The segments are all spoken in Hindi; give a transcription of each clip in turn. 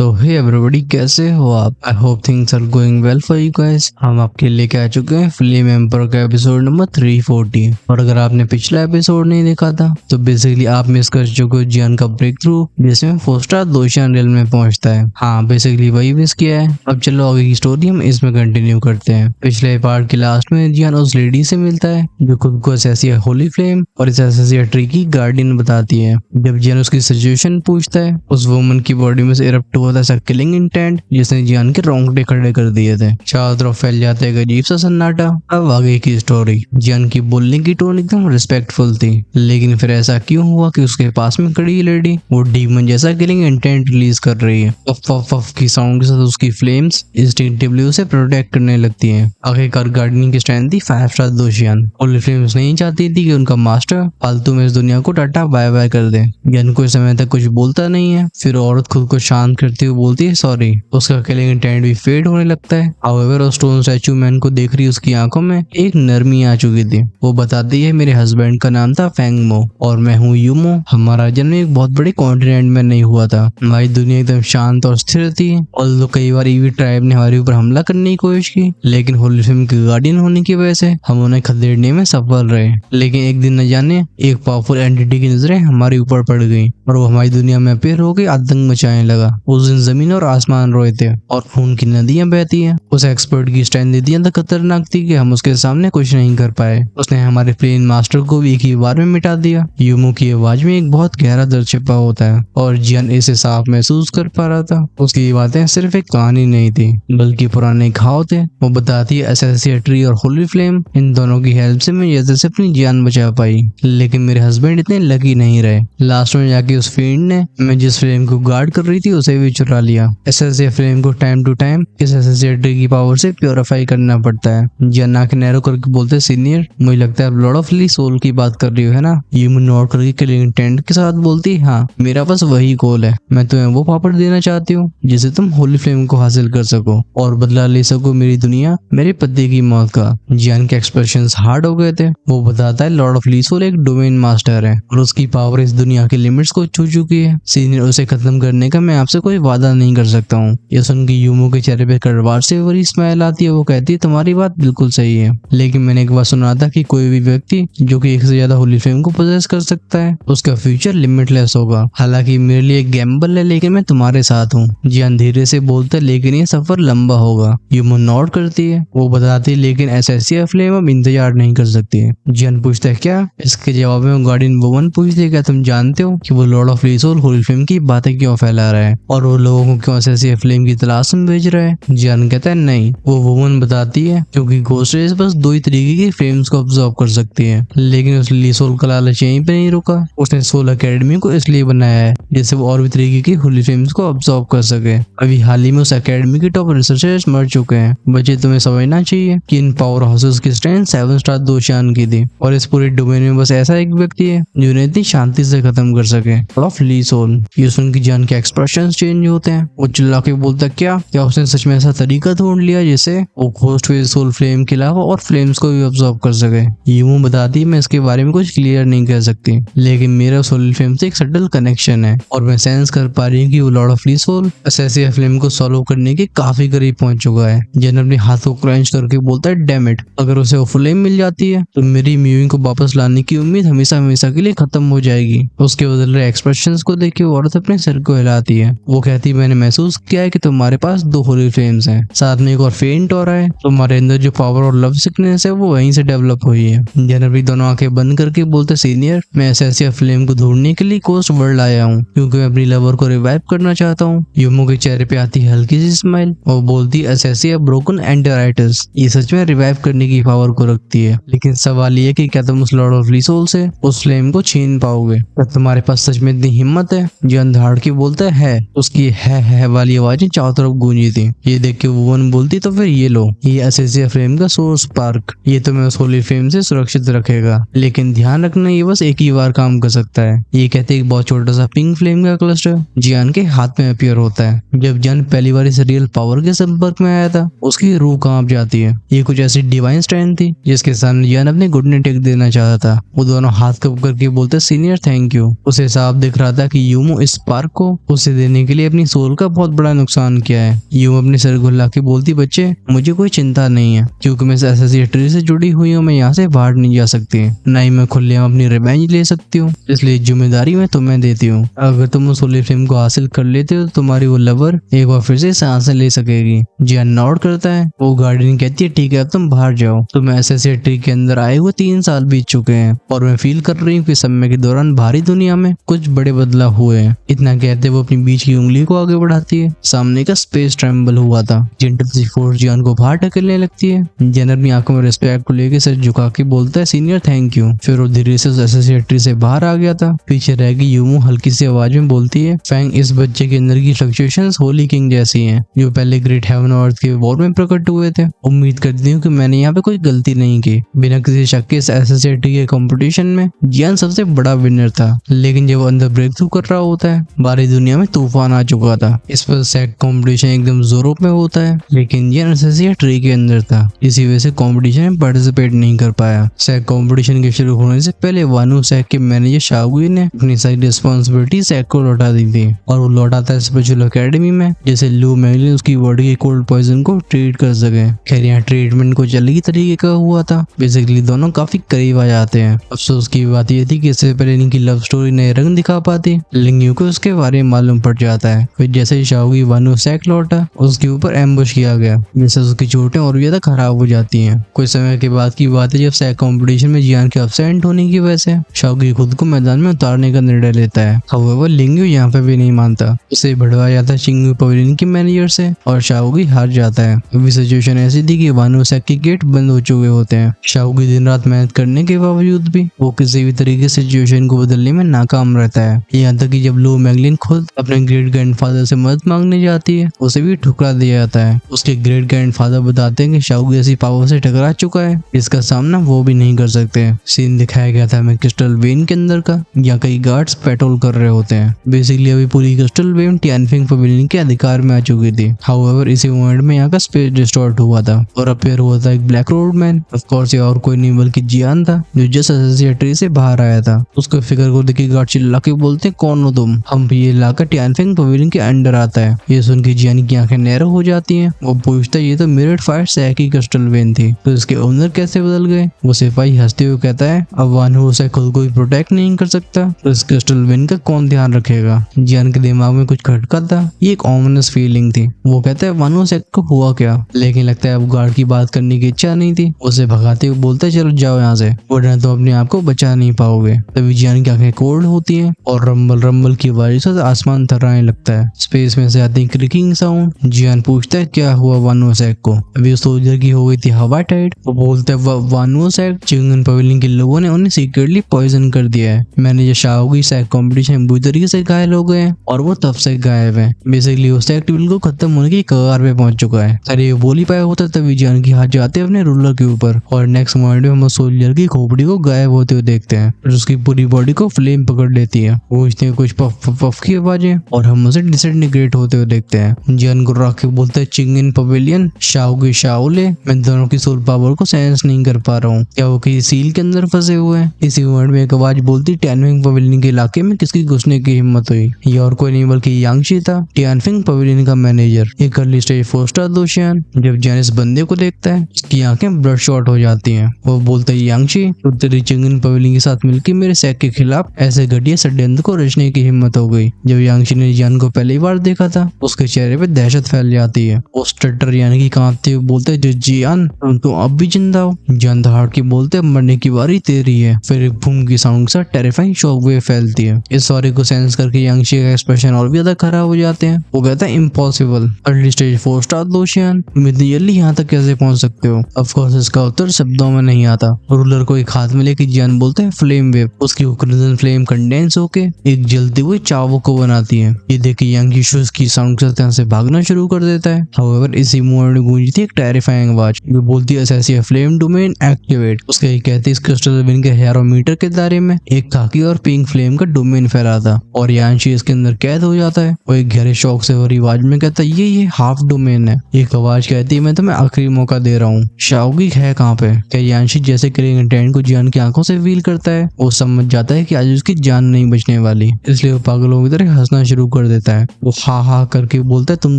सो हे एवरीबॉडी, कैसे हो आप? I hope things are going well for you guys. हम आपके लेके आ चुके हैं फ्लेम एम्पर का एपिसोड नंबर 340। और अगर आपने पिछला एपिसोड नहीं देखा था तो बेसिकली आप मिस कर चुके हो जियान का ब्रेक थ्रू, जिसमें फोस्टा दोशियान रेल में पहुंचता है। हाँ, बेसिकली वही मिस किया है। अब चलो आगे की स्टोरी हम इसमें कंटिन्यू करते हैं। पिछले पार्ट के लास्ट में जियान उस लेडी से मिलता है जो खुद को एसेसिया होली फ्लेम और इस एसेसिया ट्री की गार्डियन बताती है। जब जियान उसकी सिचुएशन पूछता है, उस वुमन की बॉडी में से इरप्ट हुआ था किलिंग इंटेंट, जिसने जियान के रोंगटे खड़े कर दिए थे। चारों तरफ फैल जाता है एक अजीब सा सन्नाटा। अब आगे की स्टोरी। जियान की बोलने की टोन एकदम रिस्पेक्टफुल थी, लेकिन फिर ऐसा क्यों हुआ कि उसके पास में खड़ी लेडी वो डीमन जैसा किलिंग इंटेंट रिलीज कर रही है। पफ पफ पफ की साउंड के साथ उसकी फ्लेम्स इंस्टिंक्टिवली उसे प्रोटेक्ट करने लगती हैं। आखिरकार गार्डनिंग की स्ट्रेंथ थी 5 स्टार दोशियान। होली फ्लेम्स नहीं चाहती थी कि उनका मास्टर फालतू में इस दुनिया को टाटा बाय बाय कर दे। जियान कुछ समय तक कुछ बोलता नहीं है, फिर औरत खुद को शांत करते हुए बोलती है सॉरी। उसका किलिंग इंटेंट भी फेड होने लगता है। हाउएवर उस स्टोन स्टैचू मैन को देख रही उसकी आंखों में एक नरमी आ चुकी थी। वो बताती है मेरे हस्बैंड का नाम था फेंगमो और मैं हूँ यूमो। हमारा जन्म एक बहुत बड़े कॉन्टिनेंट में नहीं हुआ था। हमारी दुनिया एकदम शांत और स्थिर थी। और कई बार ईवी ट्राइब ने हमारे ऊपर हमला करने की कोशिश की, लेकिन होली फ्लेम के गार्डियन होने की वजह से हम उन्हें खदेड़ने में सफल रहे। लेकिन एक दिन न जाने एक पावरफुल एंटिटी की नजरें हमारे ऊपर पड़ गई और वो हमारी दुनिया में अपेयर होकर आतंक मचाने लगा। उस दिन जमीन और आसमान रोए थे और खून की नदियां बहती हैं। उस एक्सपर्ट की स्ट्रेंथ इतनी तो खतरनाक थी कि हम उसके सामने कुछ नहीं कर पाए। उसने हमारे प्लेन मास्टर को भी एक ही बार में मिटा दिया। यूमो की आवाज में एक बहुत गहरा दर्द छिपा होता है और जियान इसे साफ महसूस कर पा रहा था। उसकी बातें सिर्फ एक कहानी नहीं थी, बल्कि पुराने घाव थे। वो बताती है एसेसिया ट्री और होली फ्लेम, इन दोनों की हेल्प से मैं जैसे से अपनी जान बचा पाई। लेकिन मेरे हस्बैंड इतने लकी नहीं रहे। लास्ट में जाके उस फील्ड ने मैं जिस फ्लेम को गार्ड कर रही थी उसे भी चुरा लिया। एसेसिया फ्लेम को टाइम टू टाइम इस एसेसिया ट्री की पावर से प्योरीफाई करना पड़ता है। जियान आंखें नैरो करके बोलते सीनियर, मुझे लगता है आप लॉर्ड ऑफ ली सोल की बात कर रही हो, है ना? यूमो नोट करके किलिंग इंटेंट के साथ बोलती हाँ, मेरा बस वही गोल है। मैं तुम्हें वो पावर देना चाहती हूँ जिसे तुम होली फ्लेम को हासिल कर सको और बदला ले सको मेरी दुनिया, मेरे पति की मौत का। जियान के एक्सप्रेशंस हार्ड हो गए थे। वो बताता है लॉर्ड ऑफ ली सोल एक डोमेन मास्टर है और उसकी पावर इस दुनिया के लिमिट्स को छू चुकी है। सीनियर, उसे खत्म करने का मैं आपसे कोई वादा नहीं कर सकता हूँ। ये सुन के यूमो के चेहरे पे कड़वाहट से बड़ी स्माइल आती है। वो कहती है तुम्हारी बात बिल्कुल सही है, लेकिन मैंने एक बार सुना था कि कोई भी व्यक्ति जो कि एक से ज्यादा होली फ्लेम को पोजेस कर सकता है उसका फ्यूचर लिमिटलेस होगा। हालांकि मेरे लिए एक गैम्बल है, लेकिन मैं तुम्हारे साथ हूँ। जियान धीरे से बोलता है लेकिन ये सफर लंबा होगा। यूमो नोट करती है। वो बताती है लेकिन एसेसिया फ्लेम अब इंतजार नहीं कर सकती है। जियान पूछता है क्या? इसके जवाब में गार्डियन वुमन पूछती है क्या तुम जानते हो कि वो लॉर्ड ऑफ ली सोल होली फ्लेम की बातें क्यों फैला रहा है और वो लोगों को क्यों एसेसिया फ्लेम की तलाश में भेज रहा है? जियान कहता है नहीं। वो वुमन बताती है क्योंकि घोस्ट रेस बस 2 ही तरीके की फ्लेम्स को ऑब्जॉर्व कर सकती है। लेकिन उस ली सोल का लालच यहीं पे नहीं रुका। उसने सोल एकेडमी को इसलिए बनाया है जिससे वो और भी तरीके की होली फ्लेम्स को ऑब्जॉर्व कर सके। अभी हाल ही में उस एकेडमी के टॉप रिसर्चर्स मर चुके हैं। बच्चे, तुम्हें समझना चाहिए कि इन पावर हाउसेस की स्ट्रेंथ 7 स्टार दोशियान की थी और इस पूरे डोमेन में बस ऐसा एक व्यक्ति है जो इन्हें इतनी शांति से खत्म कर सके, ऑफ ली सोल। ये सुन के जियान के एक्सप्रेशंस चेंज होते हैं। वो चिल्ला के बोलता क्या उसने सच में ऐसा तरीका ढूंढ लिया जिससे वो घोस्ट वे सोल फ्लेम के अलावा और फ्लेम्स को भी ऑब्जॉर्व कर सके? यूमो बताती मैं इसके बारे में कुछ क्लियर नहीं कह सकती, लेकिन मेरा सोल फ्लेम से एक सटल कनेक्शन है और मैं सेंस कर पा रही हूँ कि वो लॉर्ड ऑफ ली सोल एसेसिया फ्लेम को सॉल्व करने के काफी करीब पहुंच चुका है। जियान अपने हाथों को क्रंच करके बोलता है डैम इट, अगर उसे वो फ्लेम मिल जाती है तो मेरी म्यूइंग को वापस लाने की उम्मीद हमेशा हमेशा के लिए खत्म हो जाएगी। उसके बदल रहे एक्सप्रेशंस को देख के औरत अपने सिर को हिलाती है। वो कहती मैंने महसूस किया है कि तुम्हारे पास 2 होली फ्लेम्स हैं, साथ में एक और फेंट हो रहा है। तुम्हारे अंदर जो पावर और लव सिकनेस है वो वहीं से डेवलप हुई है। जियान अपनी दोनों आंखें बंद करके बोलते सीनियर, मैं एसेसिया फ्लेम को ढूंढने के लिए कोस्ट वर्ल्ड आया हूँ क्योंकि मैं अपनी लवर को रिवाइव करना चाहता हूँ। यूमो के चेहरे पे आती है हल्की सी स्माइल और बोलती एसेसिया ब्रोकन एंटेराइटिस ये सच में रिवाइव करने की पावर को रखती है, लेकिन सवाल ये कि क्या तुम उस लॉर्ड ऑफ ली सोल से उस फ्लेम को छीन पाओगे? क्या तुम्हारे पास सच में इतनी हिम्मत है? जियान धाड़ के बोलता है। उसकी है वाली आवाजें चारों तरफ गूंजी थी। ये देख के वुमन बोलती तो फिर ये लो, ये एसेसिया फ्लेम का सोर्स स्पार्क, ये तुम्हें उस होली फ्लेम से सुरक्षित रखेगा, लेकिन ध्यान रखना ये बस एक ही बार काम कर सकता है। ये कहते एक बहुत छोटा सा पिंक फ्लेम का क्लस्टर जियान के हाथ में अपीयर होता है। जब जियान पहली बार इस रियल पावर के संपर्क में आया था उसकी रूह कांप जाती है। ये कुछ ऐसी डिवाइन स्ट्रेंथ थी जिसके सामने जियान अपने घुटने टेक देना चाहता था। वो दोनों हाथ कप करके बोलते सीनियर थैंक यू। उसे साफ दिख रहा था कि यूमो इस स्पार्क को उसे देने के लिए लिए अपनी सोल का बहुत बड़ा नुकसान किया है। यूं अपने सर को हिला के बोलती, बच्चे मुझे कोई चिंता नहीं है, क्योंकि मैं एसएससी ट्री से जुड़ी हुई हूँ। मैं यहाँ से बाहर नहीं जा सकती, न ही मैं खुलेआम अपनी रिवेंज ले सकती हूँ, इसलिए जिम्मेदारी मैं तुम्हें देती हूँ। अगर तुम उस होली फ्लेम को हासिल कर लेते हो तो तुम्हारी वो लवर एक बार फिर से सांसें ले सकेगी। जियान नॉड करता है। वो गार्डियन कहती है, ठीक है अब तुम बाहर जाओ। तुम एसएससी ट्री के अंदर आए हुए 3 साल बीत चुके हैं और मैं फील कर रही हूँ कि समय के दौरान बाहरी दुनिया में कुछ बड़े बदलाव हुए हैं। इतना कहते वो अपनी बीच की उंगली को आगे बढ़ाती है। सामने का स्पेस ट्रेम्बल हुआ था। जेंटल सी फोर्स जियान को बाहर ढकेलने लगती है। जियान अपनी आंखों में रिस्पेक्ट को लेकर सर झुका के बोलता है, सीनियर थैंक यू। फिर वो धीरे से उस एसएससी ट्री से बाहर आ गया था। पीछे रह गई यूमू हल्की सी आवाज में बोलती है, फैंग इस बच्चे के अंदर की फ्लक्चुएशंस होली किंग जैसी हैं, जो पहले ग्रेट हेवन और अर्थ के वॉर में प्रकट हुए थे। उम्मीद करती हूँ कि मैंने यहाँ पे कोई गलती नहीं की। बिना किसी शक के इस एसएससी ट्री के कंपटीशन में जियान सबसे बड़ा विनर था, लेकिन जब वो अंदर ब्रेक थ्रू कर रहा होता है, बाहरी दुनिया में तूफान आ चुका था। इस पर सैक कंपटीशन एकदम जोरों में होता है, लेकिन जियान एसएससी ट्री के अंदर था, इसी वजह से कंपटीशन में पार्टिसिपेट नहीं कर पाया। सैक कंपटीशन के शुरू होने से पहले वानू सैक के मैनेजर शाओगुई ने अपनी सारी रिस्पॉन्सिबिलिटी सैक को लौटा दी थी, और वो लौटाता है स्पेशल एकेडमी में, जैसे लू मैगलिन उसकी बॉडी के कोल्ड पॉइजन को ट्रीट कर सके। खैर यहाँ ट्रीटमेंट कुछ अलग ही तरीके का हुआ था। बेसिकली दोनों काफी करीब आ जाते हैं। अफसोस की बात यह थी कि इससे पहले इनकी लव स्टोरी नए रंग दिखा पाती, लिंग को उसके बारे में मालूम पड़ जाता है। फिर जैसे ही शाओगुई वानू सैक लौटा, उसके ऊपर एम्बुश किया गया, जिससे उसकी चोटें और भी ज्यादा खराब हो जाती हैं। कुछ समय के बाद की बात है, जब सैक कंपटीशन में जियान के एब्सेंट होने की वजह से शाओगुई खुद को मैदान में उतारने का निर्णय लेता है। हाउएवर लिंग्यू यहाँ पे भी नहीं मानता। उसे भड़वाया जाता है चिंगू पवेलियन के मैनेजर से, और शाओगुई हार जाता है। अभी सिचुएशन ऐसी थी कि वानू सैक के गेट बंद हो चुके होते हैं। शाओगुई दिन रात मेहनत करने के बावजूद भी वो किसी भी तरीके से सिचुएशन को बदलने में नाकाम रहता है। यहाँ तक कि जब लो मैगलिन खुद अपने ग्रेट ग्रैंडफादर से मदद मांगने जाती है, उसे भी ठुकरा दिया जाता है। उसके ग्रेट ग्रैंडफादर बताते हैं कि शाओगुई ऐसी पावर से टकरा चुका है जिसका सामना वो भी नहीं कर सकते। सीन दिखाया गया था मैं क्रिस्टल वेन के अंदर का, या कई गार्ड्स पेट्रोल कर रहे होते हैं। बेसिकली अभी पूरी क्रिस्टल वेन टियानफिंग पवेलियन के अधिकार में आ चुकी थी। हाउएवर इसी मोमेंट में यहाँ का स्पेस डिस्टॉर्ट हुआ था और अपेयर हुआ था एक black road man. Of course ये और कोई नहीं बल्कि जियान था, जो जस्ट एसएससी ट्री से बाहर आया था। उसको फिगर को देखी गार्ड चिल्ला के बोलते, कौन हो तुम? हम ये इलाका टियानफिंग पवेलियन के अंडर आता है। ये सुन के जियान की आंखें नैरो हो जाती हैं। वो पूछता है, ये तो मिरर फायर सैक की क्रिस्टल वेन थी, तो इसके ओनर कैसे बदल गए? वो सिपाही हंसते हुए कहता है, अब वानू उसे खुद को प्रोटेक्ट नहीं कर सकता तो इस क्रिस्टल वेन का कौन ध्यान रखेगा? जियान के दिमाग में कुछ खटका था। ये एक ऑमनस फीलिंग थी। वो कहता है, वानू सैक को हुआ क्या? लेकिन लगता है अब गार्ड की बात करने की इच्छा नहीं थी। उसे भगाते हुए बोलता है, चलो जाओ यहाँ से, वरना तो अपने आप को बचा नहीं पाओगे। तभी जियान की आंखें कोल्ड होती हैं और रंबल रंबल की आवाज से आसमान थर्राने लगता है। स्पेस में से आती क्रिकिंग साउंड। जियान पूछता है, क्या हुआ वानू सैक को? अभी उस सोल्जर की हो गई थी हवा टाइट। वो बोलता है, वानू सैक चिंगन पवेलियन के लोगों ने उन्हें सीक्रेटली पॉइजन कर दिया है। मैनेजर शाओगुई सैक कंपटीशन में बुरी तरीके से घायल हो गए हैं और वो तब से गायब है। बेसिकली उस सैक बिल्कुल खत्म होने की कगार पे पहुंच चुका है। अरे बोल ही पाया होता तभी जियान की हाथ जाते हैं अपने रूलर के ऊपर, और नेक्स्ट मोमेंट में हम सोल्जर की खोपड़ी को गायब होते हुए देखते हैं और उसकी पूरी बॉडी को फ्लेम पकड़ लेती है। वो इसने कुछ पफ पफ की आवाजें, और हम उसे डिसइंटीग्रेट होते हुए देखते हैं। जियान को रख के बोलते हैं, चिंगन पवेलियन शाओगुई शाओले, मैं दोनों की सोल पावर को सेंस नहीं कर पा रहा हूँ। क्या वो किसी सील के अंदर फंसे हुए हैं? इसी मोमेंट में एक आवाज बोलती, टियानफिंग पवेलियन के इलाके में किसकी घुसने की हिम्मत हुई? ये और कोई नहीं बल्कि यांगशी था, टियानफिंग पवेलियन का मैनेजर, एक अर्ली स्टेज 4 स्टार दोषियान। जब जियान इस बंदे को देखता है, उसकी आंखें ब्लड शॉट हो जाती हैं। वो बोलता है, यांगशी, तो तेरी चिंगन पवेलियन के साथ मिलकर मेरे सैक के खिलाफ ऐसे घटिया षड्यंत्र को रचने की हिम्मत हो गई। जब यांगशी ने जियान को पहली बार देखा था, उसके चेहरे पे दहशत फैल जाती है। वो स्टटर यानी कि कांपते हुए बोलते हैं, जियान तुम अब भी जिंदा हो? जियान दहाड़ के बोलते हैं, मरने की बारी तेरी है। फिर एक बूम की साउंड के साथ टेरिफाइंग शॉकवेव फैलती है। इस सॉरी को सेंस करके यांगशी का एक्सप्रेशन और भी ज्यादा खराब हो जाते हैं। वो कहता है, इम्पॉसिबल, अर्ली स्टेज 4 स्टार दोषियान, तुम इतनी जल्दी यहाँ तक कैसे पहुंच सकते हो? ऑफ कोर्स इसका उत्तर शब्दों में नहीं आता। रूलर को एक हाथ में लेके जियान बोलते हैं, फ्लेम वेव। उसकी क्रिम्सन फ्लेम कंडेंस होके एक जलती हुई चावुक को बनाती है। ये देख यांगशी शूज की साउंड के साथ से भागना शुरू कर देता है। हाउएवर इसी मोमेंट में गूंजी थी एक टेरिफाइंग आवाज, जो बोलती है, एसएससी फ्लेम डोमेन एक्टिवेट। उसके कहते इस क्रिस्टल वेन के हेरोमीटर के दायरे में एक खाकी और पिंक फ्लेम का डोमेन फैला था और यांगशी इसके अंदर कैद हो जाता है। वो एक गहरे शौक से भरी आवाज में कहता है, ये हाफ डोमेन है। एक आवाज कहती है, मैं तुम्हें आखिरी मौका दे रहा हूँ। शाओगुई है कहाँ पे? क्या यांगशी जैसे किलिंग इंटेंट को जियान की आंखों से फील करता है? वो समझ जाता है कि आज उसकी जान नहीं बचने वाली, इसलिए वो पागलों की तरह हंसना शुरू कर देता है। वो हा हा करके बोलता है तुम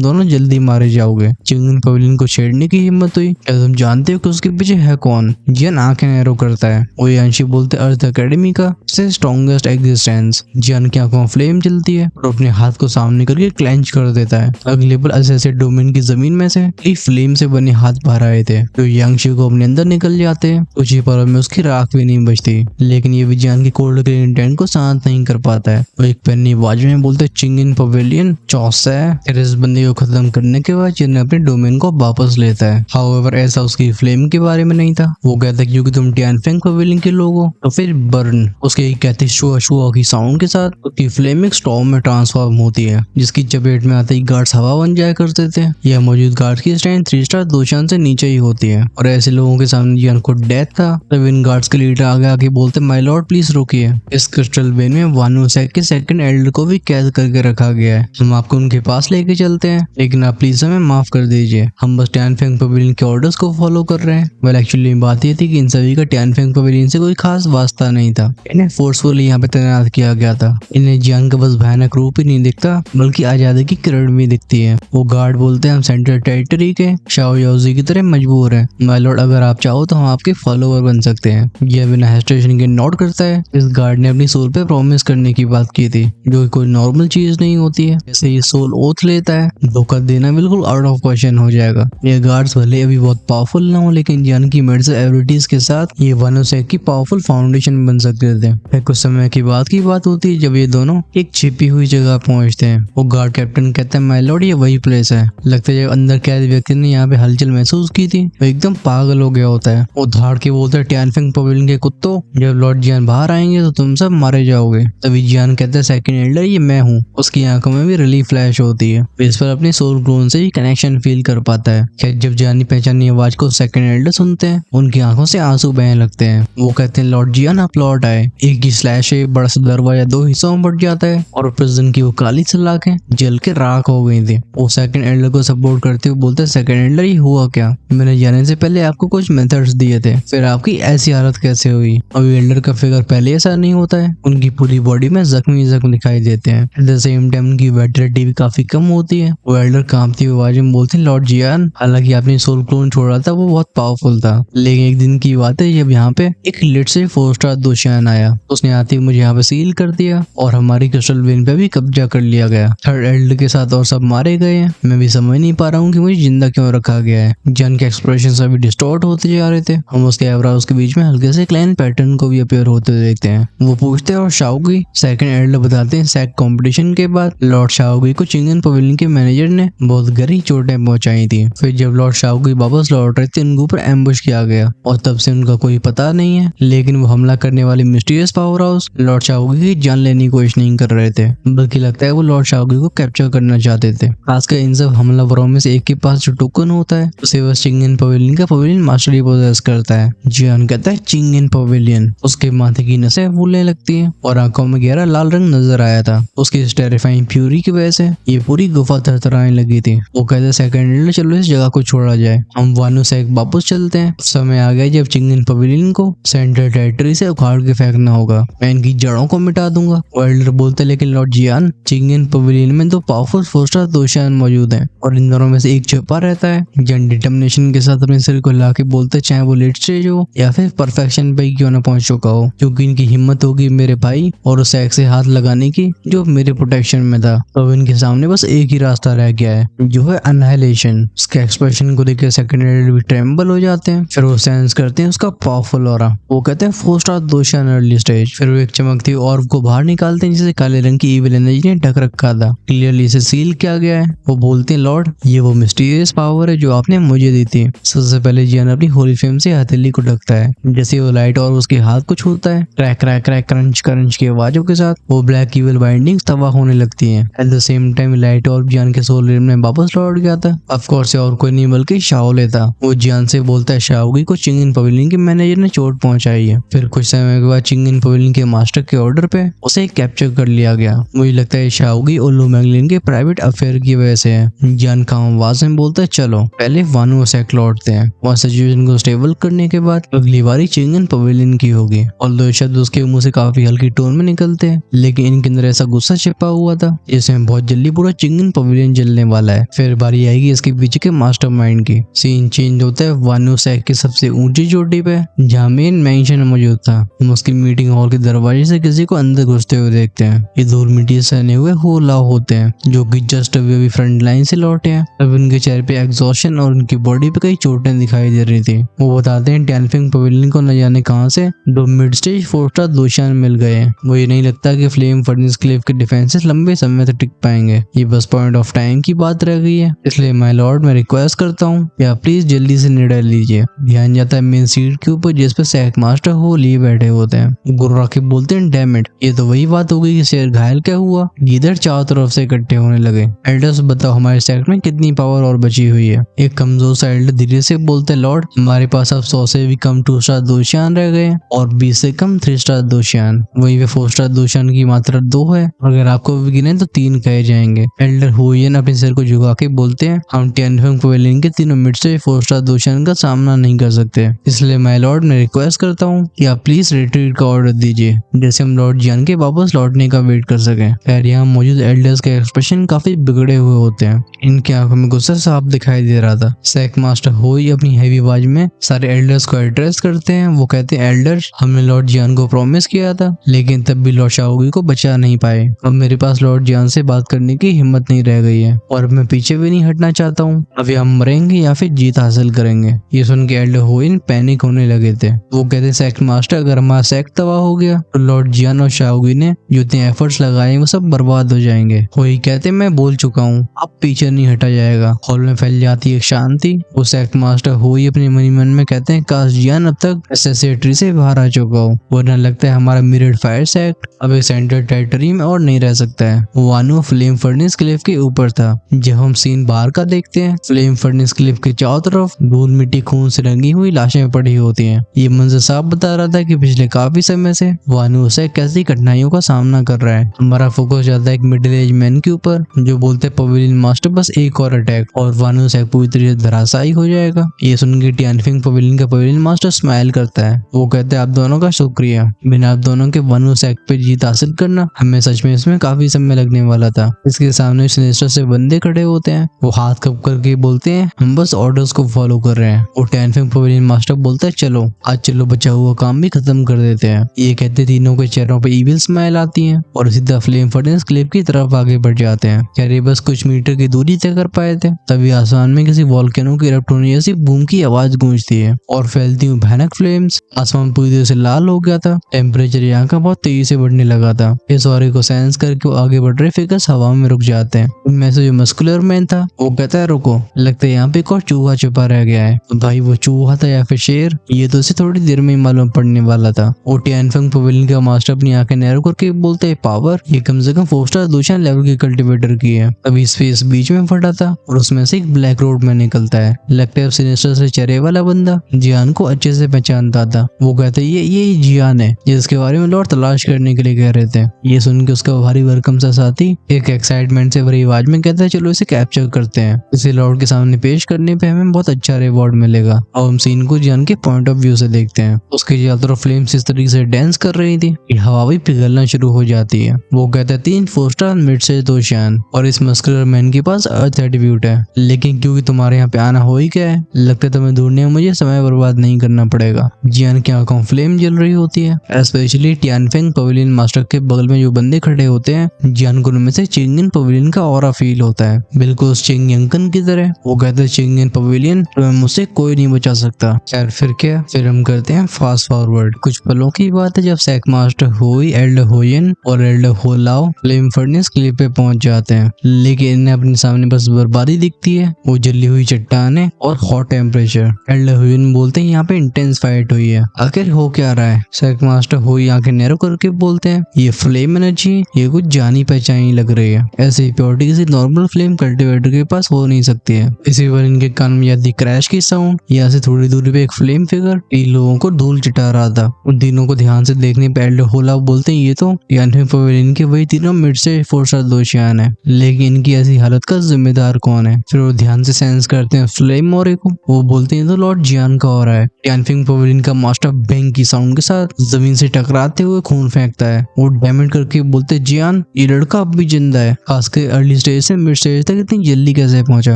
दोनों जल्दी मारे जाओगे। चिंगन पवेलियन को छेड़ने की हिम्मत हुई, क्या तुम जानते हो कि उसके पीछे है कौन? जियान आंखें नैरो करता है। वो यांशी बोलते अर्थ एकेडमी का स्ट्रॉन्गेस्ट एग्जिस्टेंस। जियान की आंखों में फ्लेम जलती है और अपने हाथ को सामने करके क्लेंच कर देता है। अगले पल ऐसे डोमेन की जमीन में से फ्लेम से बने हाथ बाहर आए थे जो यांशी को अपने अंदर निकल जाते हैं। कुछ ही पलों में उसकी राख भी नहीं बचती, लेकिन ये भी जियान की कोल्ड के इंटेंट को शांत नहीं कर पाता है। वो एक पन्नी आवाज में बोलते चिंगन पवेलियन चौस है। फिर इस बंदे को खत्म करने के बाद जिन अपने डोमेन को वापस लेता है। हाउएवर ऐसा उसकी फ्लेम के बारे में नहीं था। वो कहता है क्योंकि तुम टियानफेंग पवेलियन के लोग हो तो फिर बर्न। उसके कहते शुआ शुआ की साउंड के साथ उसकी फ्लेम एक स्टॉर्म में ट्रांसफॉर्म होती है, जिसकी चपेट में आते ही गार्ड्स हवा बन जाया करते थे। यह मौजूद गार्ड्स की स्ट्रेंथ 3 स्टार दोशान से नीचे ही होती है और ऐसे लोगों के सामने जियान को डेथ था। तब इन गार्ड्स के लीडर आगे आके बोलते माय लॉर्ड प्लीज रोकिए। इस क्रिस्टल वेन में वानु सेक के सेकंड एल्डर को भी कैद करके रखा गया है। हम आपको उनके पास लेके चलते हैं, लेकिन आप प्लीज हमें माफ कर दीजिए। हम बस टियानफेंग पवेलियन के ऑर्डर्स को फॉलो कर रहे हैं। वेल एक्चुअली बात ये थी कि इन सभी का टियानफेंग पवेलियन से कोई खास वास्ता नहीं था। इन्हें फोर्सफुली यहाँ पे तैनात किया गया था। इन्हें जियान का बस भयानक रूप ही नहीं दिखता बल्कि आजादी की किरण भी दिखती है। वो गार्ड बोलते हैं हम सेंट्रल टेरिटरी के शाओ याओजी की तरह मजबूर है। माय लॉर्ड अगर आप चाहो तो हम आपके फॉलोवर बन सकते हैं। यह बिना हेजिटेशन के नोट करता है। इस गार्ड ने अपनी सोल पे प्रॉमिस करने की बात की थी, जो कोई नॉर्मल चीज नहीं होती है। जैसे ये सोल ओथ लेता है, धोखा देना बिल्कुल आउट ऑफ क्वेश्चन हो जाएगा। ये गार्ड्स भले अभी बहुत पावरफुल ना हो, लेकिन जियान की मेडिसिन एबिलिटीज के साथ ये वानु सेक की पावरफुल फाउंडेशन बन सकते थे। फिर कुछ समय की बात होती है जब ये दोनों एक छिपी हुई जगह पहुंचते हैं। वो गार्ड कैप्टन कहता है माय लॉर्ड ये वही प्लेस है। लगता है जब अंदर कैद व्यक्ति ने यहाँ पे हलचल महसूस की थी वो एकदम पागल हो गया होता है। वो धाड़ के बोलता है टियानफेंग पवेलियन के कुत्तों, जब लॉर्ड जियान बाहर आएंगे तो तुम सब मारे जाओगे। तभी जियान कहता है सेकंड एल्डर ये मैं हूँ। उसकी आंखों में भी रिलीफ फ्लैश होती है। इस पर अपने सोल क्लोन से ही कनेक्शन फील कर पाता है। खैर जब जानी पहचानी आवाज को सेकंड एल्डर सुनते हैं उनकी आंखों से आंसू बहने लगते हैं। वो कहते हैं लॉर्ड जियान आप लौट आए। एक ही स्लैश है, बड़ा सा दरवाजा 2 हिस्सों में बट जाता है और प्रिजन की वो काली सलाखें जल के राख हो गई थी। वो सेकंड एल्डर को सपोर्ट करते हुए बोलते हैं सेकंड एल्डर ये हुआ क्या? मैंने जाने से पहले आपको कुछ मेथड्स दिए थे, फिर आपकी ऐसी हालत कैसे हुई? अभी एल्डर का फिगर पहले ऐसा नहीं होता है। उनकी पूरी बॉडी में जख्म दिखाई देते हैं। एट द सेम टाइम उनकी वाइटलिटी भी काफी कम होती है। वो एल्डर कांपती हुई आवाज में बोलते हैं लॉर्ड जियान हालांकि आपने सोल क्लोन छोड़ा था वो बहुत पावरफुल था, लेकिन एक दिन की बात है जब यहाँ पे एक लिट से 4 स्टार दोशान आया। उसने आते ही मुझे यहाँ पे सील कर दिया और हमारी क्रिस्टल वेन पे भी कब्जा कर लिया गया। थर्ड एल्डर के साथ और सब मारे गए हैं। मैं भी समझ नहीं पा रहा हूँ कि मुझे जिंदा क्यों रखा गया है। जन के एक्सप्रेशन अभी डिस्टॉर्ट होते जा रहे थे। हम उसके एवराज के बीच में हल्के से क्लैन पैटर्न को भी अपीयर होते देखते हैं। वो पूछते हैं और शाओगी सेकंड एल्डर बताते हैं सैक कंपटीशन के बाद लॉर्ड शाओगी को चिंगन पवेलियन के मैनेजर ने बहुत गहरी चोटें पहुंचाई थी। फिर जब लॉर्ड शाओगी वापस लौट रहे थे उनके ऊपर एम्बुश किया गया और तब से उनका कोई पता नहीं है। लेकिन वो हमला करने वाली मिस्टीरियस पावर हाउस लॉर्ड शाओगी की जान लेने की कोशिश नहीं कर रहे थे, बल्कि लगता है वो लॉर्ड शाओगी को कैप्चर करना चाहते थे। खासकर इन सब हमलावरों में से एक के पास जो टोकन होता है उसे बस चिंगन पवेलियन का पवेलियन मास्टर ही पोजेस करता है। जियान कहता है चिंगन पवेलियन। उसके माथे की नसें फूलने लगती हैं और आंखों में गहरा लाल रंग नजर आया था। उसकी इस टेरिफाइंग फ्यूरी की वजह से ये पूरी गुफा थरथराने लगी थी। वो कहते सेकंड एल्डर चलो इस जगह को छोड़ा जाए। हम वानु सेक वापस चलते हैं। समय आ गया जब चिंगन पवेलियन को सेंट्रल टेरिटरी से उखाड़ के फेंकना होगा। मैं इनकी जड़ों को मिटा दूंगा। वो एल्डर बोलते लेकिन लॉर्ड जियान चिंगन पवेलियन में 2 पावरफुल 4 स्टार दोशान मौजूद हैं और इन दोनों में से एक छुपा रहता है। जन डिटर्मिनेशन के साथ अपने सिर को हिला के बोलते चाहे वो लेट स्टेज हो या फिर परफेक्शन पे क्यों ना पहुंच चुका हो, क्योंकि इनकी हिम्मत होगी मेरे भाई और उस सेक से हाथ लगाने की जो मेरे प्रोटेक्शन में था। तो इनके सामने बस एक ही रास्ता रह गया है जो है अनहाइलेशन। उसके एक्सप्रेशन को देख सेकंड एल्डर भी ट्रेम्बल हो जाते हैं। फिर वो सेंस करते हैं उसका पावरफुल ऑरा। वो कहते हैं 4 स्टार दोशान अर्ली स्टेज। फिर वो एक चमकती ऑर्ब को बाहर निकालते हैं जिसे काले रंग की इविल एनर्जी ने ढक रखा था। क्लियरली इसे सील किया गया है। वो बोलते हैं लॉर्ड ये वो मिस्टीरियस पावर है जो आपने मुझे दी थी। सबसे पहले जियान अपनी होली फ्लेम से हथेली को ढकता है। जैसे वो लाइट और उसके हाथ को छूता है crack crack crack crunch crunch की आवाजों के साथ वो ब्लैक इविल बाइंडिंग्स तबाह होने लगती हैं। At the same time light और जियान के सोल रिम में वापस लौट गया था। ऑफ कोर्स और कोई नहीं बल्कि शाओले था। वो जियान से बोलता है शाओगी को चिंगन पवेलियन के मैनेजर ने चोट पहुंचाई है। फिर कुछ समय के बाद चिंगन पवेलियन के मास्टर के ऑर्डर पे उसे कैप्चर कर लिया गया। मुझे लगता है शाओगी और लू मैगलिन के प्राइवेट अफेयर की वजह से है। जियान का आवाज में बोलता है चलो पहले वानु सेक लौटते हैं। वहाँ सिचुएशन को स्टेबल करने के बाद अगली बारी चिंगन पवेलियन की होगी। और दो शब्द उसके मुंह से काफी हल्की टोन में निकलते हैं, लेकिन इनके अंदर ऐसा गुस्सा छिपा हुआ था जिसमें बहुत जल्दी पूरा चिंगन पवेलियन जलने वाला है। फिर बारी आएगी इसके पीछे के मास्टरमाइंड की। सीन चेंज होता है वानु सेक की सबसे ऊंची चोटी पे जहाँ मेन मेंशन मौजूद था। हम उसकी मीटिंग हॉल के दरवाजे से किसी को अंदर घुसते हुए देखते हैं। ये धूल मिट्टी से बने हुए हो लाओ होते हैं जो कि जस्ट अभी फ्रंट लाइन से लौटे हैं। अब उनके चेहरे पे एग्जॉशन और उनकी बॉडी पे कई चोटें दिखाई दे रही थी। वो बताते हैं टैनफिंग पवेलियन को न जाने कहां से दो मिड स्टेज 4 स्टार दोषान मिल गए हैं। वो ये नहीं लगता कि फ्लेम फर्नेस क्लेव के डिफेंसेस लंबे समय तक टिक पाएंगे। ये बस पॉइंट ऑफ टाइम की बात रह गई है। इसलिए माय लॉर्ड मैं रिक्वेस्ट करता हूँ या प्लीज जल्दी से निर्णय लीजिए। ध्यान जाता है मेन सीट के ऊपर जिस पे सैक मास्टर हो लिए बैठे होते हैं। गुरु राकिब बोलते हैं डैम इट, ये तो वही बात हो गई कि शेर घायल क्या हुआ। लीडर चारों तरफ से इकट्ठे होने लगे। एल्डर्स बताओ हमारे सेक्ट में कितनी पावर और बची हुई है। एक कमजोर सा एल्डर धीरे से बोलते लॉर्ड हमारे पास अब 100 से भी कम 2 स्टार दोषियान रह गए और 20 से कम 3 स्टार दोषियान। वहीं पे 4 स्टार दोषियान की मात्रा 2 है। अगर आपको भी गिने तो 3 कहे जाएंगे। एल्डर हुयन अपने सिर को झुका के बोलते हैं हम टैनफिंग पवेलियन के तीनों मिड से 4 स्टार दोषियान का सामना नहीं कर सकते। इसलिए माय लॉर्ड मैं रिक्वेस्ट करता हूँ कि आप प्लीज रिट्रीट का ऑर्डर दीजिए जैसे हम लॉर्ड जियान के वापस लौटने का वेट कर सकें। खैर यहाँ मौजूद एल्डर्स के एक्सप्रेशन काफी बिगड़े हुए होते हैं। इनकी आंखों में गुस्सा साफ दिखाई दे रहा था। सैक मास्टर होई अपनी हैवी आवाज में सारे एल्डर्स को एड्रेस करते हैं। वो कहते हैं एल्डर्स हमने लॉर्ड जियान को प्रॉमिस किया था लेकिन तब भी लॉर्ड शाओगी को बचा नहीं पाए। अब मेरे पास लॉर्ड जियान से बात करने की हिम्मत नहीं रह गई है और मैं पीछे भी नहीं हटना चाहता हूँ। अभी हम मरेंगे या फिर जीत हासिल करेंगे। ये सुन के एल्डर होइन पैनिक होने लगे थे। वो कहते सैक मास्टर अगर हमारा सैक तबाह हो गया तो लॉर्ड जियान और शाओगी ने जो इतने एफर्ट्स लगाए वो सब बर्बाद हो जाएंगे। होई कहते मैं बोल चुका हूँ अब पीछे नहीं हटा जाएगा। हॉल में फैल जाती है शांति। वो सैक मास्टर होई अपने मनी मन में कहते हैं काश जियान अब तक एसेसिट्री से बाहर आ चुका हो वरना लगता है हमारा मिरर्ड फायर सेक्ट अब एक सेंट्रल टेरिटरी में और नहीं रह सकता है। वानु फ्लेम फर्नेस क्लिफ के ऊपर था। जब हम सीन बाहर का देखते हैं फ्लेम फर्नेस क्लिफ के चारों तरफ धूल मिट्टी खून से रंगी हुई लाशें पड़ी होती हैं। ये मंजर साफ बता रहा था कि पिछले काफी समय से वानु से कैसी कठिनाइयों का सामना कर रहा है। हमारा फोकस ज्यादा एक मिडिल एज मैन के ऊपर जो बोलते पवेलियन मास्टर बस एक और अटैक और वानु से पूरी तरह से धराशायी हो जाएगा। ये सुन के टैनफिंग पवेलियन का पवेलियन मास्टर स्माइल करता है। वो कहते हैं आप दोनों का शुक्रिया। बिना आप दोनों के वानु सेक पे जीत हासिल करना हमें सच में इसमें काफी समय लगने वाला था। इसके सामने सिनेस्टर से बंदे खड़े होते हैं। वो हाथ कप करके बोलते हैं हम बस ऑर्डर्स को फॉलो कर रहे हैं। वो टैनफिंग पवेलियन मास्टर बोलता है चलो आज चलो बचा हुआ काम भी खत्म कर देते हैं। ये कहते तीनों के चेहरों पे इविल स्माइल आती है और सीधा फ्लेम फर्नेस क्लिफ की तरफ आगे बढ़ जाते हैं। कह रहे बस कुछ मीटर की दूरी तय कर पाए थे तभी आसमान में किसी वॉल्केनो की इरप्ट होने जैसी बूम की आवाज गूंजती है और फैलती हुई भयानक फ्लेम्स। आसमान पूरी तरह से लाल हो गया था। टेम्परेचर यहाँ का बहुत तेजी से बढ़ने लगा था। इस ऑरे को सेंस करके वो आगे बढ़ रहे फिगर्स हवा में रुक जाते हैं। उनमें से जो मस्कुलर मैन था वो कहता है रुको लगता है यहाँ पे एक और चूहा छुपा रह गया है। भाई वो चूहा था या फिर शेर ये तो इसे थोड़ी देर में ही मालूम पड़ने वाला था। वो टैनफिंग पवेलियन का मास्टर अपनी आंखें नैरो करके बोलते है पावर ये कम से कम 4 स्टार दोषान लेवल की कल्टीवेटर की है। अभी स्पेस बीच में फटा था और उसमें से एक ब्लैक रोड में निकलता है। लगता है सिनेस्टर से चेहरे वाला बंदा जियान को अच्छे से पहचानता था। वो कहते ये जियान है जिसके बारे में लॉर्ड तलाश करने के लिए कह रहे थे। ये सुन के उसका भारी भरकम सा साथी एक एक्साइटमेंट से भरी आवाज में कहता है चलो इसे कैप्चर करते हैं। इसे लॉर्ड के सामने पेश करने पे हमें बहुत अच्छा रिवॉर्ड मिलेगा। और हम सीन को जियान के पॉइंट ऑफ व्यू से देखते हैं। उसके चारों तरफ फ्लेम्स इस तरीके से डांस कर रही थी कि हवा भी पिघलना शुरू हो जाती है। वो कहता है 3 4 स्टार मिड से दोषान और इस मस्कुलर मैन के पास अर्थ एट्रीब्यूट है लेकिन क्योंकि तुम्हारे यहाँ पे आना हो ही क्या है लगता है तुम्हें ढूंढने में मुझे समय बर्बाद नहीं करना पड़ेगा। जियान की आंखों फ्लेम जल रही होती है। स्पेशली टैनफिंग पवेलियन मास्टर के बगल में जो बंदे खड़े होते हैं जियान को उनमें से चिंगन पवेलियन का ऑरा फील होता है बिल्कुल चिंगयंकन की तरह। वो कहते हैं चिंगन पवेलियन तुम्हें मुझसे कोई नहीं बचा सकता। यार फिर क्या फिर हम करते हैं फास्ट फॉरवर्ड। कुछ पलों की बात है जब सैक मास्टर होई एल्डर होयन और एल्डर होलाओ फ्लेम फर्नेस क्लिफ पे पहुंच जाते हैं लेकिन इन्हें अपने सामने बस बर्बादी दिखती है। वो जली हुई चट्टानें और हॉट टेम्परेचर। एल्डर होयन बोलते हैं यहाँ पे इंटेंस फाइट हुई है आखिर हो क्या रहा है। सैक मास्टर होई आंखें नैरो करके बोलते हैं ये फ्लेम एनर्जी ये कुछ जानी पहचानी लग रही है। ऐसी प्योरिटी किसी नॉर्मल फ्लेम कल्टीवेटर के पास हो नहीं सकती है। इसी पर इनके कान में याद क्रैश की साउंड। यहाँ से थोड़ी दूरी पे एक फ्लेम फिगर 3 लोगों को धूल चिटा रहा था। उन तीनों को ध्यान से देखने पे एल्डर होला बोलते हैं ये तो टैनफिंग पवेलियन के वही तीनों मिड से 4 स्टार दोषियान है लेकिन इनकी ऐसी हालत का जिम्मेदार कौन है। फिर वो ध्यान से सेंस करते हैं फ्लेम ऑरे को। वो बोलते हैं तो लॉर्ड जियान का ऑरा है। टैनफिंग पवेलियन का मास्टर बैंग की साउंड के साथ जमीन से टकराते हुए खून फेंकता है। वो डैमेज करके बोलते जियान ये लड़का अब भी जिंदा है, खासकर अर्ली स्टेज से मिड स्टेज तक इतनी जल्दी कैसे पहुंचा।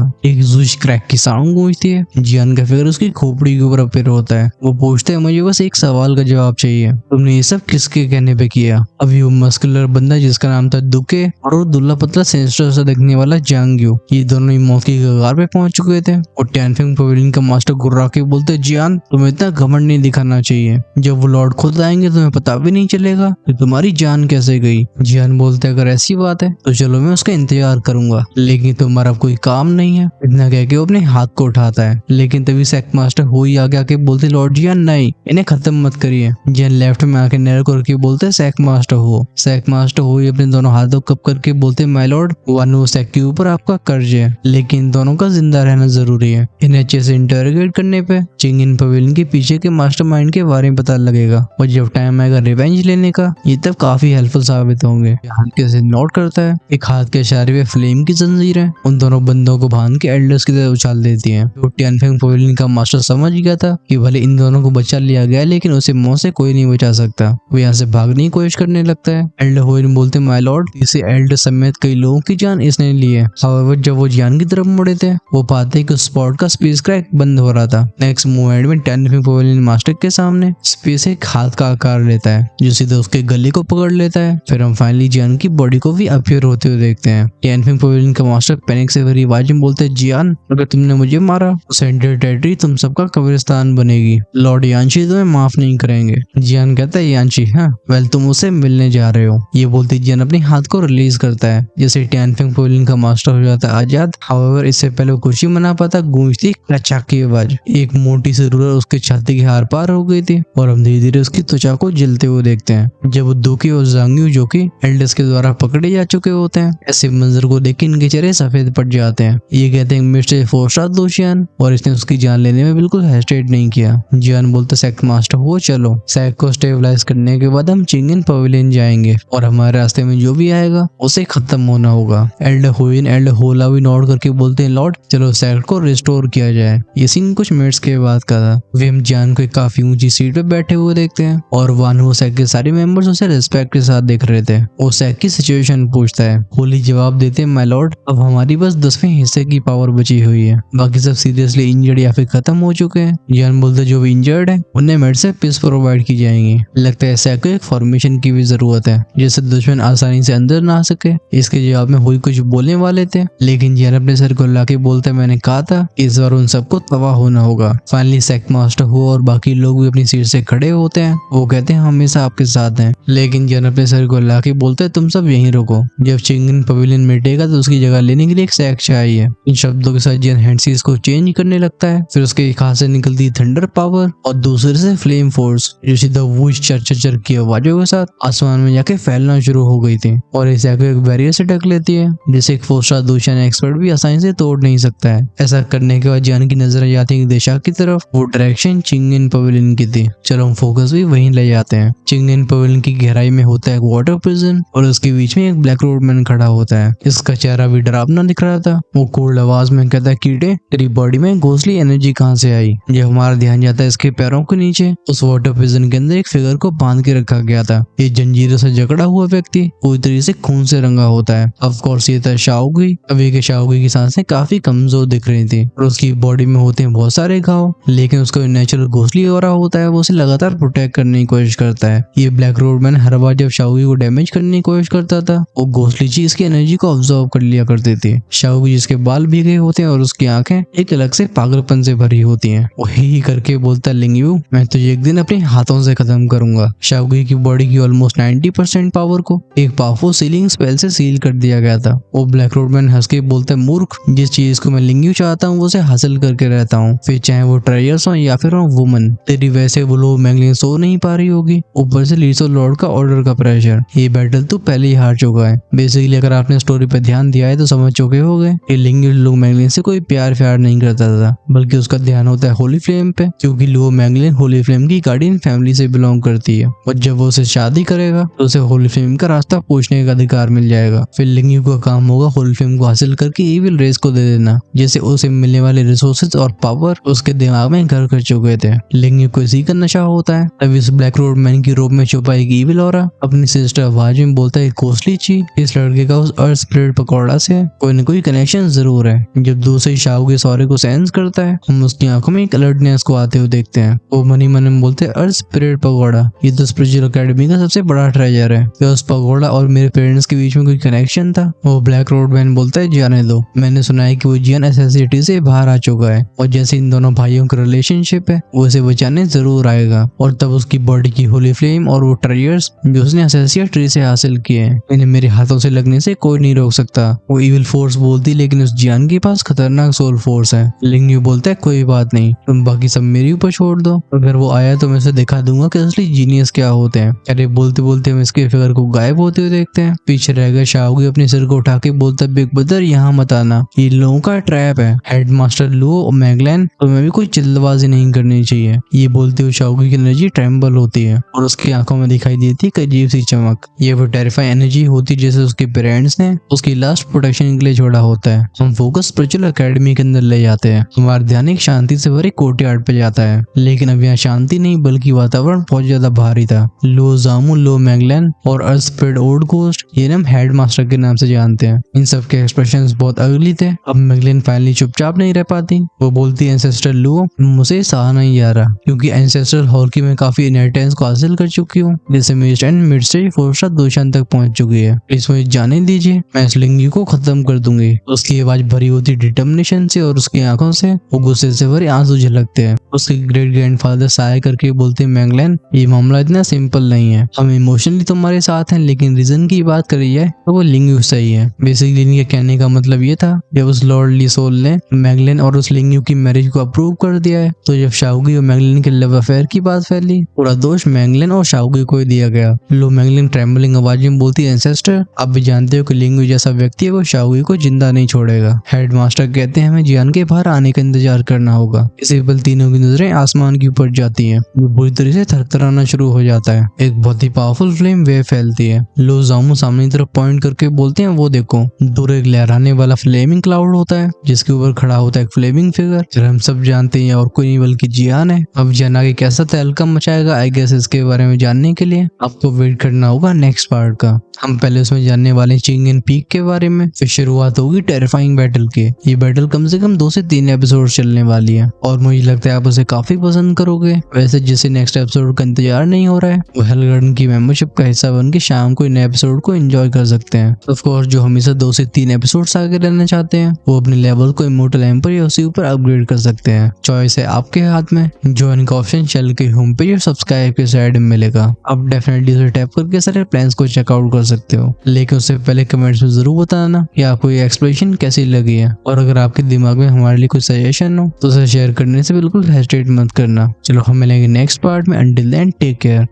एक जुश क्रैक की साउंड गूंजती है। जियान का फिगर उसकी खोपड़ी के ऊपर अपीयर होता है। वो पूछते हैं मुझे बस एक सवाल का जवाब चाहिए, तुमने ये सब किसके कहने पे किया। अभी वो मस्कुलर बंदा जिसका नाम था दुके और वो दुल्ला पतला सेंसर से दिखने वाला जांग्यू, ये दोनों ही मौत की कगार पे पहुंच चुके थे। और टैनफिंग पवेलियन का मास्टर गुर्रा के बोलते जियान तुम्हें इतना घमंड नहीं दिखाना चाहिए, जब वो लॉर्ड खुद आएंगे तुम्हें पता भी नहीं चलेगा कि तुम्हारी जान कैसे गई। जियान बोलते अगर ऐसी बात है तो चलो मैं उसका इंतजार करूंगा, लेकिन तुम्हारा कोई काम नहीं है। इतना कह के वो अपने हाथ को उठाता है, लेकिन तभी सेक्ट मास्टर हो ही आगे बोलते लॉर्ड जियान नहीं, इन्हें खत्म मत करिए। जियान लेफ्ट में आके नैर करके बोलते सेक्ट मास्टर हो ही अपने दोनों हाथों कप करके बोलते माय लॉर्ड वानो सेक्ट के ऊपर आपका कर्ज है, लेकिन दोनों का जिंदा रहना जरूरी है। इन्हें अच्छे से इंटरोगेट करने पे चिंगिन पवेलियन के पीछे के मास्टरमाइंड के बारे में पता लगेगा, और जब टाइम आएगा रिवेंज लेने का ये तब काफी हेल्पफुल साबित होंगे। हल्के से नोट करता है एक हाथ के इशारे पे फ्लेम की जंजीर है उन दोनों बंदों को बांध के एल्डर्स की तरफ उछाल देती है। तो टैनफिंग पवेलियन का मास्टर समझ गया था कि भले इन दोनों को बचा लिया गया लेकिन उसे मौत से कोई नहीं बचा सकता। वो यहाँ से भागने की कोशिश करने लगता है। एल्डर होइन बोलते माय लॉर्ड इसे एल्डर समेत कई लोगों की जान इसने ली है। हाउएवर जब वो जियान की तरफ मुड़े थे वो पाते कि उस स्पॉट का स्पेस क्रैक बंद हो रहा था। नेक्स्ट मूवमेंट में टैनफिंग पवेलियन मास्टर के सामने स्पेस एक हाथ का आकार लेता है जो सीधे उसके गले को पकड़ लेता है। फिर हम फाइनली जियान की बॉडी को भी अपीयर होते हुए देखते हैं। टैनफिंग पवेलियन का मास्टर पैनिक से भरी आवाज में बोलते जियान अगर तुमने मुझे मारा तो सेंटर टेरिटरी तुम सबका कब्रिस्तान बनेगी। लॉर्ड यानशी तुम्हें माफ नहीं करेंगे। जियान कहता है यानशी हाँ वेल तुम उसे मिलने जा रहे हो। ये बोलते जियान अपने हाथ को रिलीज करता है जैसे टैनफिंग पवेलियन का मास्टर हो जाता है आजाद। हाउएवर इससे पहले वो खुशी मना पाता गूंजती कचाक की आवाज। एक मोटी सी रूलर उसके छाती के हार पार हो गई थी और हम धीरे धीरे उसकी त्वचा को जलते हुए देखते हैं। जब दुकी और जांग्यू जो कि एल्डर्स के द्वारा पकड़े जा चुके होते हैं, ऐसे मंजर को देख इनके चेहरे सफेद पड़ जाते हैं। ये कहते हैं मिस्टर 4 स्टार दोशियान और इसने उसकी जान लेने में बिल्कुल हेजिटेट नहीं किया। जियान बोलते सेक्ट मास्टर हो चलो। सेक्ट को स्टेबलाइज करने के बाद हम चिंगिन पवेलियन जाएंगे और हमारे रास्ते में जो भी आएगा उसे खत्म होना होगा। एल्डर होइन एल्डर होला भी नोट करके बोलते हैं लॉर्ड चलो सेक्ट को रिस्टोर किया जाए। ये सीन कुछ मिनट्स के बाद का था। वे हम जियान को काफी ऊंची सीट पे बैठे हुए देखते हैं और वानो सेक्ट के सारे मेंबर्स उसे रिस्पेक्ट के साथ देख रहे थे। वो सेक्ट की सिचुएशन पूछता है। होली जवाब देते हैं माय लॉर्ड अब हमारी बस 10वें हिस्से की पावर बची हुई है, बाकी सब सीरियसली इंजर्ड या फिर खत्म हो चुके हैं। जियान बोलते जो भी इंजर्ड है उन्हें मेड से पीस प्रोवाइड की जाएंगी। लगता है सेक्ट को एक फॉर्मेशन की भी जरूरत है जिससे दुश्मन आसानी से अंदर ना आ सके। इसके जवाब में हुई कुछ बोलने वाले थे लेकिन जियान अपने सर को लाके बोलते मैंने कहा था इस बार उन सबको तबाह होना होगा। फाइनली सेक्ट मास्टर हो और बाकी लोग भी अपनी सीट से खड़े होते हैं। वो कहते हैं हमेशा आपके साथ हैं, लेकिन जियान अपने सर को लाके बोलते हैं तुम सब यहीं रुको, जब चिंगिन पवेलियन मिटेगा तो उसकी जगह लेने के लिए एक सेक्ट चाहिए। इन शब्दों के साथ जियान हैंडसीज को चेंज करने लगता है। फिर उसके एक हाथ से निकलती थंडर पावर और दूसरे से फ्लेम फोर्स जो सीधा वूश चर की आवाजों के साथ आसमान में जाके फैलना शुरू हो गई थी और इस सेक्ट को एक बैरियर से ढक लेती है जिसे एक 4 स्टार दोशियान एक्सपर्ट भी आसानी से तोड़ नहीं सकता है। ऐसा करने के बाद जियान की नजर जाती है दिशा की तरफ। वो डायरेक्शन चिंगिन पवेलियन की थी। चलो हम फोकस भी वहीं ले जाते हैं। चिंगिन पवेलियन की गहराई में होता है एक वाटर प्रिजन और उसके बीच में एक ब्लैक रोडमैन खड़ा होता है। इसका चेहरा भी डरावना दिख रहा था। वो कोल्ड आवाज में कहता है कीड़े तेरी बॉडी में घोसली एनर्जी कहाँ से आई। जब हमारा ध्यान जाता है इसके पैरों के नीचे उस वाटर प्रिजन के अंदर एक फिगर को बांध के रखा गया था। ये जंजीरों से जकड़ा हुआ व्यक्ति पूरी तरीके से खून से रंगा होता है। ऑफ कोर्स ये था शाओगी। अभी के शाओगी की सांसें काफी कमजोर दिख रही थी और उसकी बॉडी में होते हैं बहुत सारे घाव, लेकिन उसका नेचुरल घोसली हो रहा होता है वो उसे लगातार प्रोटेक्ट करने की कोशिश करता है। ये ब्लैक रोडमैन हर बार जब शाओगी को डैमेज करने की कोशिश करता था वो घोसली चीज की एनर्जी को ऑब्जर्व कर लिया करती थी। शाओगी जिसके बाल भीगे होते हैं और उसकी आंखें एक अलग से पागलपन से भरी होती हैं। वो ही करके बोलता है लिंगयू मैं तुझे एक दिन अपने हाथों से खत्म करूंगा। शाओगी की बॉडी की ऑलमोस्ट 90% पावर को एक पावरफुल सीलिंग स्पेल से सील कर दिया गया था। वो ब्लैक रोडमैन हंस के बोलता है मूर्ख जिस चीज को मैं लिंगयू चाहता हूँ वो उसे हासिल करके रहता हूँ, फिर चाहे वो ट्रेजर्स हो या फिर हो वुमन। तेरी वैसे वो लोग मैंगलिन सो नहीं पा रही होगी, ऊपर से लीसो लॉर्ड का ऑर्डर का प्रेशर। ये बैटल तू पहले ही हार चुका है। बेसिकली अगर आपने स्टोरी पे ध्यान दिया है तो समझ चुके हो गए कि लिंगयू लुओ मैंगलिन से कोई प्यार नहीं करता था, बल्कि उसका ध्यान होता है होली फ्लेम पे, क्योंकि लुओ मैंगलिन होली फ्लेम की गार्डियन फैमिली से बिलोंग करती है और जब वो उसे शादी करेगा तो उसे होली फ्लेम का रास्ता पूछने का अधिकार मिल जाएगा। फिर लिंगयू का काम होगा होली फ्लेम को हासिल करके इविल रेस को दे देना, जैसे उसे मिलने वाले रिसोर्सेज और पावर उसके दिमाग में घर कर चुके थे। लिंगयू को इसी का नशा होता है। तब इस ब्लैक रोडमैन की रोब में छुपा एक इविल ऑरा अपनी सिस्टर आवाज में बोलता है घोसली चीज इस लड़के का उस अर्थ स्पिरिट पकौड़ा से कोई न कोई कनेक्शन जरूर है। जब दूसरे शाहू के सौरे को सेंस करता है, हम उसकी आंखों में एक अलर्टनेस को आते हुए देखते हैं। वो मनी मन में बोलते हैं, अर्थ स्पिरिट पकौड़ा ये तो स्पिरिचुअल एकेडमी का सबसे बड़ा ट्रेजर है। क्या उस पकौड़ा और मेरे पेरेंट्स के बीच में कोई कनेक्शन था? वो ब्लैक रोड मैन बोलता है, जाने दो, मैंने सुना है कि वो जियान एसएससिटी से बाहर आ चुका है और जैसे इन दोनों भाइयों का रिलेशनशिप है वो उसे बचाने जरूर आएगा। और तब उसकी बॉडी की होली फ्लेम और वो ट्रेजर्स जो उसने एसएससिया ट्री से हासिल किए हैं, इन्हें मेरे हाथों से लगने से कोई नहीं रोक सकता। वो इविल फोर्स बोलती, लेकिन उस जियान के पास खतरनाक सोल फोर्स है। लिंग यू बोलता है, कोई बात नहीं, तुम बाकी सब मेरे ऊपर छोड़ दो, अगर वो आया तो मैं उसे दिखा दूंगा कि असली जीनियस क्या होते हैं। अरे बोलते बोलते हम इसके फिगर को गायब होते हुए देखते हैं। पीछे रह गए शाओगी अपने सिर को उठा के बोलता, बिग ब्रदर यहाँ मत आना, ये लोगों का ट्रैप है। हेडमास्टर लुओ और मैगलैन, तुम्हें भी कोई जल्दबाजी नहीं करनी चाहिए। ये बोलते हुए शाओगी की एनर्जी ट्रेम्बल होती है और उसकी आंखों में दिखाई देती है अजीब सी चमक। ये वो टेरिफाई एनर्जी होती जैसे उसके पेरेंट्स ने उसकी लास्ट प्रोटेक्शन के लिए छोड़ा होता है। हम फोकस स्पिरिचुअल एकेडमी के अंदर ले जाते हैं। हमारा ध्यान एक शांति से भरे कोर्टयार्ड पे जाता है, लेकिन अब यहाँ शांति नहीं बल्कि वातावरण बहुत ज्यादा भारी था। लो जामू, लो मैगलैन और अर्थ स्पिरिट ओल्ड घोस्ट, ये हम हेडमास्टर के नाम से जानते हैं। इन सब के एक्सप्रेशंस बहुत अगली थे। अब मैगलैन फाइनली चुपचाप नहीं रह पाती। वो बोलती है, एंसेस्टर लुओ, मुझे सहा नहीं आ रहा क्योंकि एंसेस्टर हॉकी में काफी इनहेरिटेंस को हासिल कर चुकी हूँ, जैसे mid and mid stage 4 star 2 शान तक पहुंच चुकी है। प्लीज मुझे जाने दीजिए, मैं इस लिंगी को खत्म कर दूंगी। उसकी आवाज भरी होती डिटर्मिनेशन से और उसकी आंखों से वो गुस्से से भरे आंसू झलकते हैं। उसके ग्रेट ग्रैंडफादर साय करके बोलते हैं, मैगलैन ये मामला इतना सिंपल नहीं है, हम इमोशनली तुम्हारे साथ हैं, लेकिन रीजन की बात करी जाए तो वो लिंगी सही है। बेसिकली इनके कहने का मतलब ये था, जब उस लॉर्ड लिसोल ने मैगलैन और उस लिंगी की मैरिज को अप्रूव कर दिया है, तो जब शाओगी और मैगलैन के लव अफेयर की बात फैली, पूरा दोष मैगलैन और शाओगी को ही दिया गया। लो मैगलैन ट्रेम्बलिंग आवाज में बोलती है, एंसेस्टर आप भी जानते हो कि लिंगी जैसा व्यक्ति है वो शाओगी को जिंदा नहीं छोड़ेगा। हेडमास्टर कहते हैं, हमें जियान के बाहर आने का इंतजार करना होगा। इसी पल तीनों की नजरें आसमान के ऊपर जाती हैं। वो बुरी तरह से थरथराना शुरू हो जाता है। एक बहुत ही पावरफुल फ्लेम वेव फैलती है। लो जामू सामने की तरफ पॉइंट करके बोलते हैं, वो देखो, दूर एक लहराने वाला फ्लेमिंग क्लाउड होता है जिसके ऊपर खड़ा होता है एक फ्लेमिंग फिगर। हम सब जानते हैं और कोई नहीं बल्कि जियान है। अब जियान आगे कैसा तहलका मचाएगा, आई गेस इसके बारे में जानने के लिए आपको वेट करना होगा नेक्स्ट पार्ट का। हम पहले उसमें जानने वाले चिंगन पीक के बारे में, फिर शुरुआत होगी टेरिफाइंग बैटल की। ये बैटल कम से कम 2 से 3 एपिसोड चलने वाली है और मुझे लगता है आप उसे काफी पसंद करोगे। वैसे जिसे नेक्स्ट एपिसोड का इंतजार नहीं हो रहा है वो हेलगार्डन की मेंबरशिप का हिस्सा बन के शाम को इन एपिसोड को एंजॉय कर सकते हैं। ऑफ कोर्स जो हमेशा 2 से 3 एपिसोड्स आगे रहना चाहते हैं वो अपने लेवल को इमोर्टल एम्पर या उसी ऊपर अपग्रेड कर सकते हैं। चॉइस है आपके हाथ में। ज्वाइन का ऑप्शन चैनल के होम पेज और सब्सक्राइब के साइड में मिलेगा। आप डेफिनेटली उसे टैप करके सारे प्लान्स को चेकआउट कर सकते हो, लेकिन उससे पहले कमेंट्स में जरूर बताना कि आपको ये एक्सप्लेनेशन कैसी लगी है। और अगर आपके दिमाग में हमारे लिए कोई सजेशन हो तो उसे शेयर करने से बिल्कुल हेजिटेट मत करना। चलो हम मिलेंगे नेक्स्ट पार्ट में। Until then take care.